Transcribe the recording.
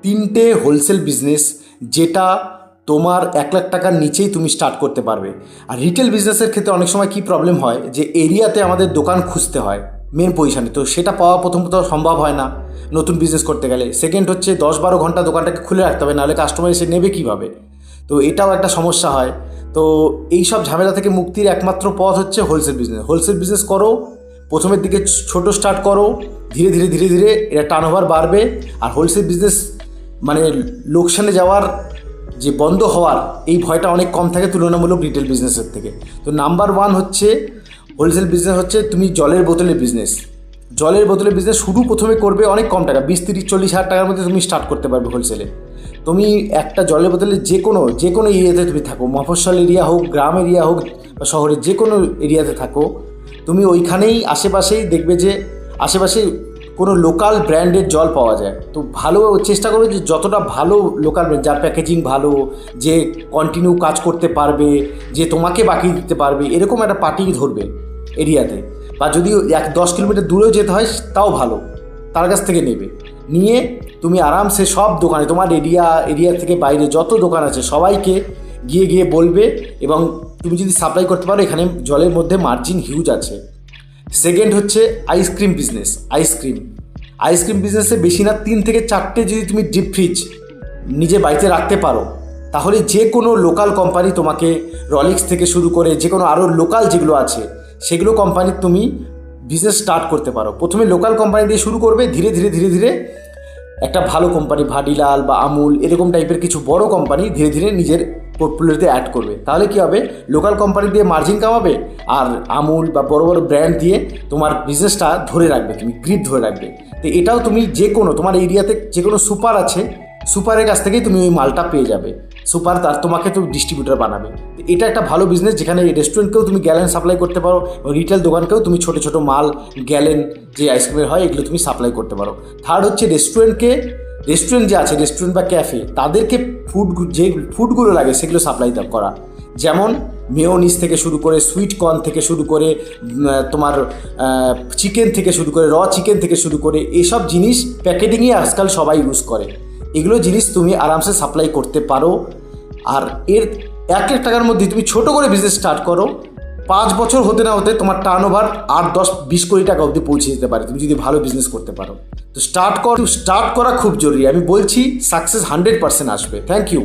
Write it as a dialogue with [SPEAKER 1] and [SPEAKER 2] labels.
[SPEAKER 1] তিনটে wholesale business যেটা তোমার 1 লাখ টাকার নিচেই তুমি স্টার্ট করতে পারবে। আর রিটেল বিজনেসের ক্ষেত্রে অনেক সময় কী প্রবলেম হয় যে এরিয়াতে আমাদের দোকান খুঁজতে হয় মেন পজিশানে, তো সেটা পাওয়া প্রথমত সম্ভব হয় না নতুন বিজনেস করতে গেলে। সেকেন্ড হচ্ছে 10-12 ঘন্টা দোকানটাকে খুলে রাখতে হবে, নাহলে কাস্টমার এসে নেবে কীভাবে, তো এটাও একটা সমস্যা হয়। তো এই সব ঝামেলা থেকে মুক্তির একমাত্র পথ হচ্ছে হোলসেল বিজনেস। হোলসেল বিজনেস করো, প্রথমের দিকে ছোট স্টার্ট করো, ধীরে ধীরে ধীরে ধীরে এটা টার্নওভার বাড়বে। আর হোলসেল বিজনেস মানে লোকসানে যাওয়ার যে বন্ধ হওয়ার এই ভয়টা অনেক কম থাকে তুলনামূলক রিটেল বিজনেসের থেকে। তো নাম্বার 1 হচ্ছে হোলসেল বিজনেস হচ্ছে তুমি জলের বোতলের বিজনেস। জলের বোতলের বিজনেস শুরু প্রথমে করবে অনেক কম টাকা, 20-30-40 হাজার টাকার মধ্যে তুমি স্টার্ট করতে পারবে হোলসেলে। তুমি একটা জলের বোতলে যে কোনো এরিয়াতে তুমি থাকো, মফস্বল এরিয়া হোক, গ্রাম এরিয়া হোক বা শহরের যে কোনো এরিয়াতে থাকো, তুমি ওইখানেই আশেপাশেই দেখবে যে আশেপাশে কোনো লোকাল ব্র্যান্ডের জল পাওয়া যায়। তো ভালো চেষ্টা করবে যে যতটা ভালো লোকাল ব্র্যান্ড, যার প্যাকেজিং ভালো, যে কন্টিনিউ কাজ করতে পারবে, যে তোমাকে বাকি দিতে পারবে, এরকম একটা পার্টি ধরবে এরিয়াতে। বা যদি 10 কিলোমিটার দূরেও যেতে হয় তাও ভালো, তার কাছ থেকে নেবে, নিয়ে তুমি আরামসে সব দোকানে তোমার এরিয়া থেকে বাইরে যত দোকান আছে সবাইকে গিয়ে বলবে। এবং তুমি যদি সাপ্লাই করতে পারো, এখানে জলের মধ্যে মার্জিন হিউজ আছে। সেকেন্ড হচ্ছে আইসক্রিম বিজনেস। আইসক্রিম বিজনেসে বেশি না 3 থেকে 4টে যদি তুমি ডিপ ফ্রিজ নিজে বাড়িতে রাখতে পারো, তাহলে যে কোনো লোকাল কোম্পানি তোমাকে, রলিক্স থেকে শুরু করে যে কোনো আরও লোকাল যেগুলো আছে সেগুলো কোম্পানির তুমি বিজনেস স্টার্ট করতে পারো। প্রথমে লোকাল কোম্পানি দিয়ে শুরু করবে, ধীরে ধীরে ধীরে ধীরে একটা ভালো কোম্পানি, ভাডিলাল বা আমুল এরকম টাইপের কিছু বড় কোম্পানি ধীরে ধীরে নিজের পোর্টফোলিওতে অ্যাড করবে। তাহলে কী হবে, লোকাল কোম্পানি দিয়ে মার্জিন কামাবে, আর আমুল বা বড় বড় ব্র্যান্ড দিয়ে তোমার বিজনেসটা ধরে রাখবে, তুমি গ্রিপ ধরে রাখবে। তো এটাও তুমি যে কোনো তোমার এরিয়াতে যে কোনো সুপার আছে, সুপারের কাছ থেকেই তুমি ওই মালটা পেয়ে যাবে। সুপার তার তোমাকে তো ডিস্ট্রিবিউটার বানাবে। তো এটা একটা ভালো বিজনেস, যেখানে রেস্টুরেন্টকেও তুমি গ্যালেন সাপ্লাই করতে পারো, রিটেল দোকানকেও তুমি ছোটো ছোটো মাল, গ্যালেন যে আইসক্রিমের হয় এগুলো তুমি সাপ্লাই করতে পারো। থার্ড হচ্ছে রেস্টুরেন্ট যে আছে, রেস্টুরেন্ট বা ক্যাফে, তাদেরকে যে ফুডগুলো লাগে সেগুলো সাপ্লাই করা। যেমন মেয়োনিজ থেকে শুরু করে, সুইট কর্ন থেকে শুরু করে, তোমার চিকেন থেকে শুরু করে, চিকেন থেকে শুরু করে, এসব জিনিস প্যাকেটিংই আজকাল সবাই ইউজ করে। এগুলো জিনিস তুমি আরামসে সাপ্লাই করতে পারো। আর এর 1 লাখ টাকার মধ্যে তুমি ছোটো করে বিজনেস স্টার্ট করো, 5 বছর হতে না হতে তোমার টার্নওভার 8-10-20 কোটি টাকা অবধি পৌঁছে যেতে পারে তুমি যদি ভালো বিজনেস করতে পারো। তো স্টার্ট করা খুব জরুরি। আমি বলছি সাকসেস 100% আসবে। Thank you.